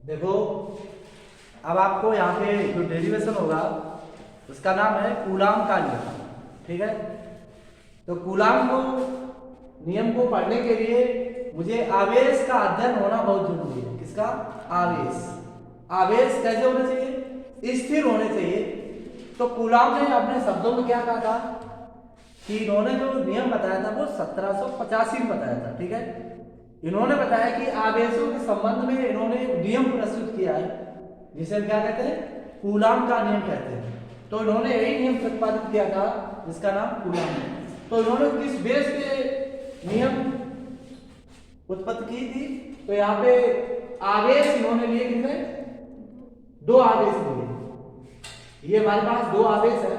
देखो, अब आपको यहाँ पे जो डेरिवेशन होगा उसका नाम है कूलाम का नियम। ठीक है, तो कूलाम को नियम को पढ़ने के लिए मुझे आवेश का अध्ययन होना बहुत जरूरी है। किसका? आवेश। आवेश कैसे होने चाहिए? स्थिर होने चाहिए। तो कूलाम ने अपने शब्दों में क्या कहा था कि इन्होंने जो नियम बताया था वो 1785 में बताया था। ठीक है, इन्होंने बताया कि आवेशों के संबंध में इन्होंने एक नियम प्रस्तुत किया है जिसे हम क्या कहते हैं? कूलाम का नियम कहते हैं। तो इन्होंने यही नियम प्रतिपादित किया था जिसका नाम कूलाम है। तो इन्होंने किस बेस पे नियम उत्पत्ति की थी? तो यहाँ पे आवेश इन्होंने लिए कितने? 2 आवेश लिए। ये हमारे पास 2 आवेश है।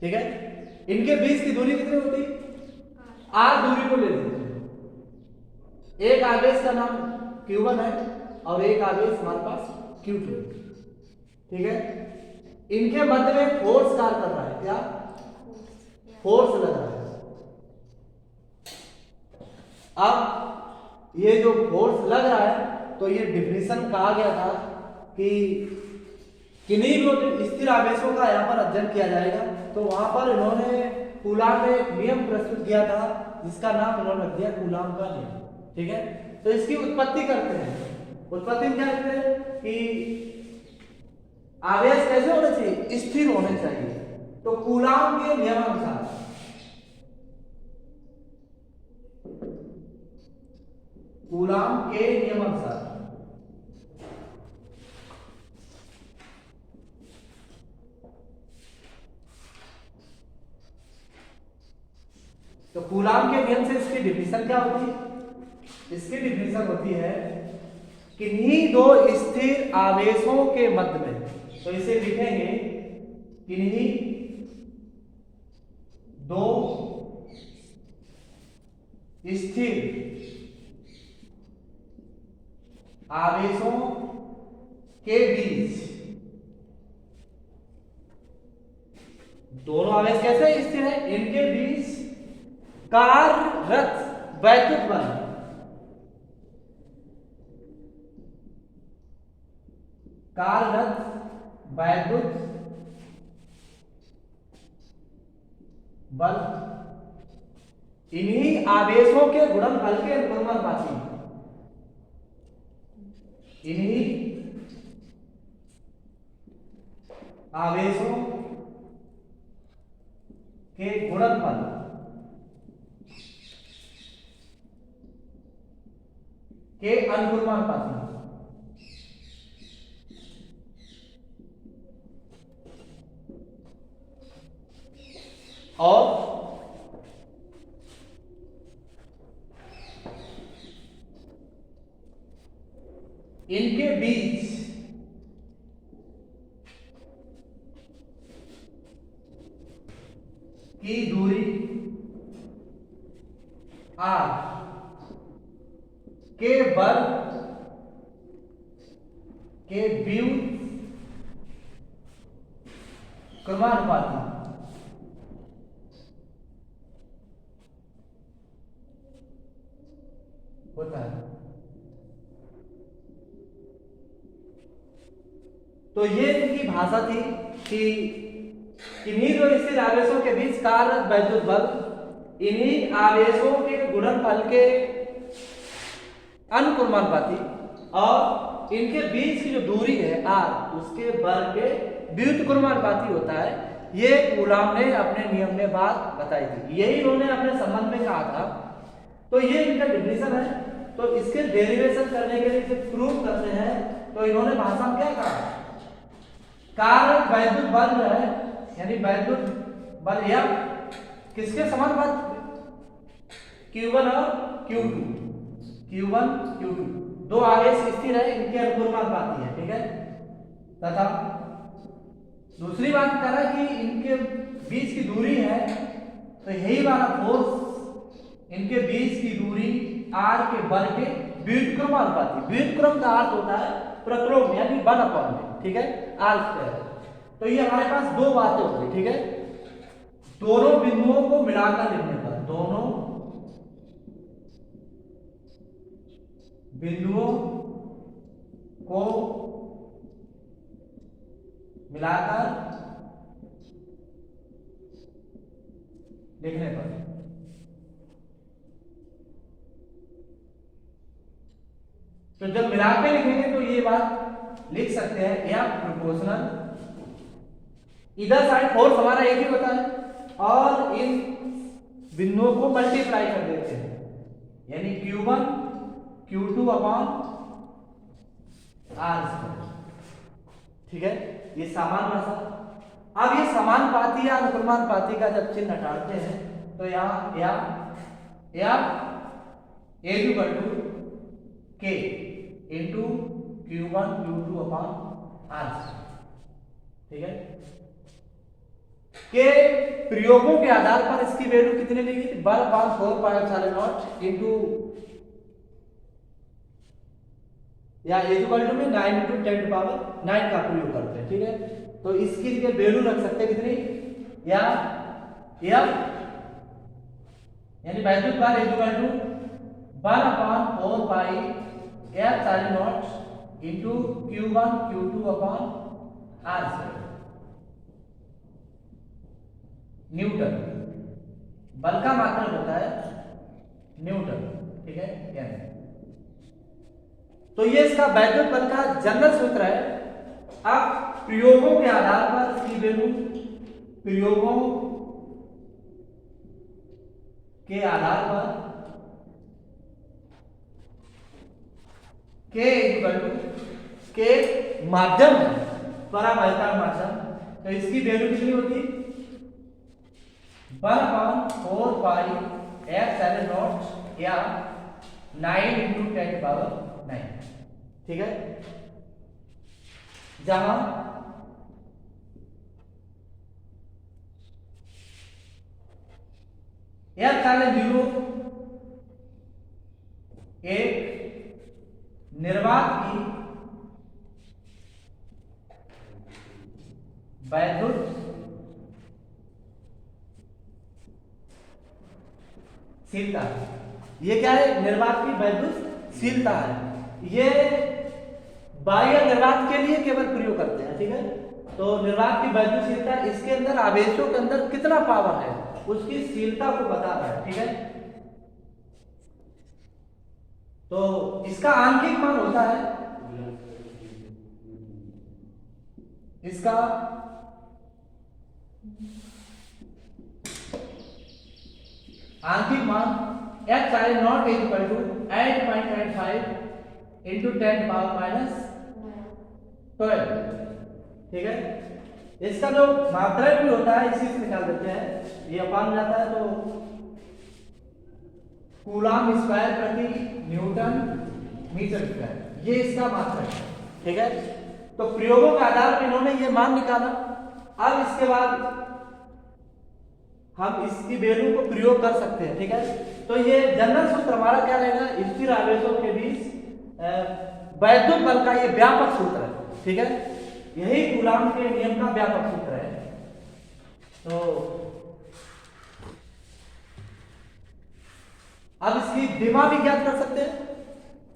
ठीक है, इनके बीच की दूरी कितनी होती? r दूरी को ले लीजिए। एक आवेश का नाम Q1 है और एक आवेश हमारे पास Q2। ठीक है, इनके मध्य में फोर्स कार्य कर रहा है। क्या फोर्स लग रहा है? अब ये जो फोर्स लग रहा है तो ये डिफिनेशन कहा गया था कि किन्हीं भी स्थिर आवेशों का यहाँ पर अध्ययन किया जाएगा। तो वहां पर इन्होंने कूलाम में एक नियम प्रस्तुत किया था जिसका नाम इन्होंने रख दिया कूलाम का नियम। ठीक है, तो इसकी उत्पत्ति करते हैं। उत्पत्ति में क्या करते हैं कि आवेश कैसे होने चाहिए? स्थिर होने चाहिए। तो कूलाम के नियमानुसार कूलाम के नियमानुसार तो कूलाम के नियम से इसकी डिफिनेशन क्या होती है? इसकी डिफिनेशन होती है किन्हीं 2 स्थिर आवेशों के मध्य में, तो इसे लिखेंगे किन्हीं 2 स्थिर आवेशों के बीच। दोनों आवेश कैसे स्थिर है? इनके बीच कार्यरत वैद्युत बल, कार्यरत वैद्युत बल इन्हीं आवेशों के गुणनफल के अनुपाती, इन्हीं आवेशों के गुणनफल के अनुपाती और इनके बीच की दूरी r के वर्ग के व्युत्क्रमानुपाती होता है। तो ये इनकी भाषा थी कि इन्हीं 2 स्थिर आवेशों के बीच कार्यरत वैद्युत बल इन्हीं आवेशों के गुणनफल के अनुक्रमानुपाती और इनके बीच की जो दूरी है r उसके वर्ग के व्युत्क्रमानुपाती होता है। ये कूलाम ने अपने नियम में बात बताई थी, यही इन्होंने अपने संबंध में कहा था। तो ये इनका डिफिनेशन है। तो इसके डेरिवेशन करने के लिए जब प्रूव करते हैं तो इन्होंने भाषा में क्या कहा? कार्यरत वैद्युत बल जो है यानी वैद्युत बल या किसके समानुपाती? Q1 और Q2। Q1 Q2 2 आवेश स्थिर है, इनके अनुक्रमानुपाती है। ठीक है, तथा दूसरी बात कह रहा है कि इनके बीच की दूरी है, तो यही वाला फोर्स इनके बीच की दूरी r के वर्ग के व्युत्क्रमानुपाती। व्युत्क्रम का अर्थ होता है प्रक्रम यानी 1/। ठीक है, r²। तो ये हमारे पास 2 बातें होती है। ठीक है, दोनों बिंदुओं को मिलाकर लिखने पर, दोनों बिंदुओं को मिलाकर लिखने पर, तो जब मिला के लिखेंगे तो ये बात लिख सकते हैं, या प्रोपोर्शनल, इधर साइड फोर्स हमारा एक ही होता है और इन बिंदुओं को मल्टीप्लाई कर देते हैं, यानी Q1 Q2 upon R square. ठीक है, ये समान भाषा। अब ये समानुपाती या अनुक्रमानुपाती का जब चिन्ह हटाते हैं तो यहाँ या A equal to K into Q1 Q2 upon R। ठीक है, के प्रयोगों के आधार पर इसकी वैल्यू कितनी लेगी? 12/4 इंटू या इक्वल टू में 9 इंटू 10⁻9 का प्रयोग करते हैं। ठीक है, तो इसकी लिए वैल्यू रख सकते हैं कितनी, या एफ यानी वैद्युत बल equal to 1/4 epsilon naught into Q1 Q2 upon R square newton. बल का मात्रक होता है न्यूटन। ठीक है, n। तो ये इसका वैद्युत बल का जनरल सूत्र है। अब प्रयोगों के आधार पर इसकी वैल्यू, प्रयोगों के आधार पर K इक्वल टू, के माध्यम है, परावैद्युत माध्यम, तो इसकी वैल्यू कितनी होती? 1/4 एफ साइन नॉट या 9 इंटू 10⁻9। ठीक है, जहां एफ साइन 0 एक निर्वात की वैद्युत शीलता। ये क्या है? निर्वात की वैद्युत शीलता है। ये बाह्य निर्वात के लिए केवल प्रयोग करते हैं। ठीक है, तो निर्वात की वैद्युत शीलता, इसके अंदर आवेशों के अंदर कितना पावर है उसकी शीलता को बता रहा है। ठीक है, तो इसका आंकिक मान होता है, इसका आंकिक मान epsilon naught equal to 8.95 into 10⁻−12। ठीक है, इसका जो मात्रक भी होता है इसी से निकाल देते हैं, ये अपान जाता है तो कूलम स्क्वायर प्रति न्यूटन मीटर स्क्वायर, ये इसका मात्रक है। ठीक है, तो प्रयोगों के आधार पर इन्होंने ये मान निकाला। अब इसके बाद हम इसकी वैल्यू को प्रयोग कर सकते हैं। ठीक है, तो ये जनरल सूत्र हमारा क्या रहेगा? स्थिर आवेशों के बीच वैद्युत बल का ये व्यापक सूत्र है। ठीक है, यही कूलम के नियम का व्यापक सूत्र है। तो अब इसकी विमा भी ज्ञात कर सकते हैं।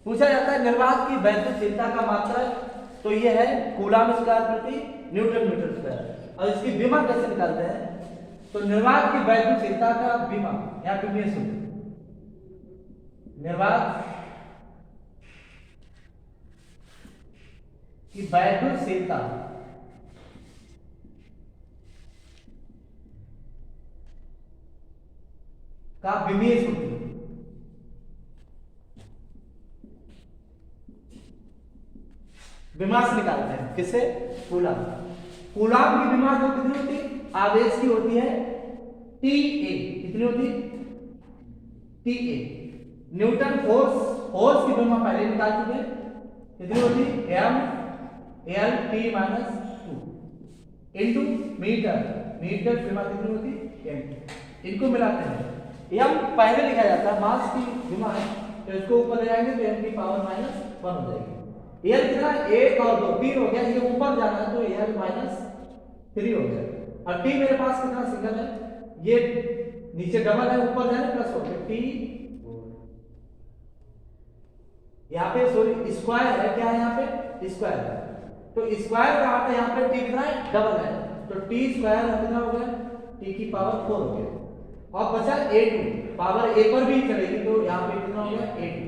पूछा जाता है निर्वात की वैद्युतशीलता का मात्रक, तो ये है कूलम स्क्वायर प्रति न्यूटन मीटर स्क्वायर। और इसकी विमा कैसे निकालते हैं? तो निर्वात की वैद्युतशीलता का विमा या विमीय सूत्र, निर्वात की वैद्युतशीलता का विमीय सूत्र, विमा से निकालते हैं। किससे? कूलम। कूलम की विमा जो कितनी होती है? आवेश की होती है TA। कितनी होती? TA। न्यूटन फोर्स की विमा पहले निकाल चुके हैं, कितनी होती? M/L/T-2 इंटू मीटर विमा कितनी होती? M। इनको मिलाते हैं, M पहले लिखा जाता है, मास की विमा है, तो इसको ऊपर ले जाएंगे तो M की पावर -1 हो जाएगी। L कितना? 1 और 2 3 हो गया, ये ऊपर जाना है तो L-3 हो गया। और T मेरे पास कितना सिंगल है, ये नीचे डबल है, ऊपर जाने प्लस हो गया T यहाँ पे सॉरी स्क्वायर है, क्या है यहाँ पे स्क्वायर है, तो स्क्वायर का अर्थ यहाँ पे टी कितना है डबल है, तो टी स्क्वायर कितना हो गया टी की पावर 4 हो गया और बचा a2 पावर a पर भी चलेगी तो यहाँ पे कितना हो गया a2।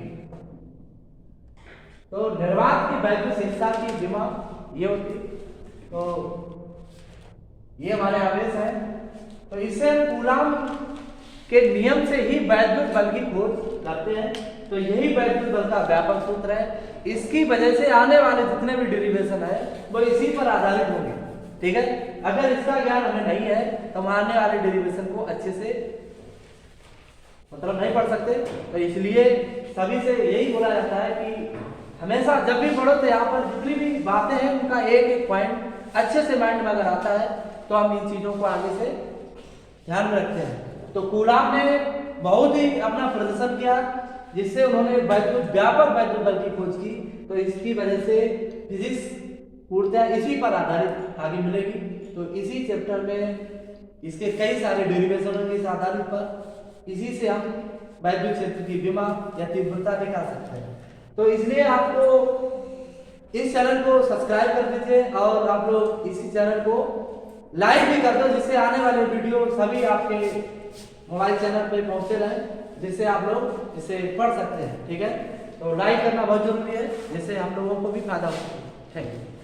तो निर्वात की वैद्युत की विमा ये होती, तो ये हमारे आवेश है। तो इससे कूलाम के नियम से ही वैद्युत बल की खोज करते हैं, तो यही वैद्युत बल का व्यापक सूत्र है। इसकी वजह से आने वाले जितने भी डेरिवेशन है वो इसी पर आधारित होंगे, ठीक है। अगर इसका ज्ञान हमें नहीं है तो हम आने वाले डेरिवेशन को अच्छे से मतलब नहीं पढ़ सकते। तो इसलिए सभी से यही बोला जाता है कि हमेशा जब भी पढ़ो तो यहाँ पर जितनी भी बातें हैं उनका एक एक पॉइंट अच्छे से माइंड में अगर आता है तो हम इन चीजों को आगे से ध्यान में रखते हैं। तो कूलाम ने बहुत ही अपना प्रदर्शन किया जिससे उन्होंने व्यापक वैद्युत बल की खोज की, तो इसकी वजह से फिजिक्स पूर्णतः इसी पर आधारित आगे मिलेगी। तो इसी चैप्टर में इसके कई सारे डेरिवेशन होंगे इस आधारित पर, इसी से हम वैद्युत क्षेत्र की विमा या तीव्रता निकाल सकते हैं। तो इसलिए आपको इस चैनल को सब्सक्राइब कर दीजिए और आप लोग इसी चैनल को लाइक भी कर दो जिससे आने वाले वीडियो सभी आपके मोबाइल चैनल पे पहुंचते रहे, जिससे आप लोग इसे पढ़ सकते हैं, ठीक है। तो लाइक करना बहुत जरूरी है जिससे हम लोगों को भी फायदा हो सके। Thank you.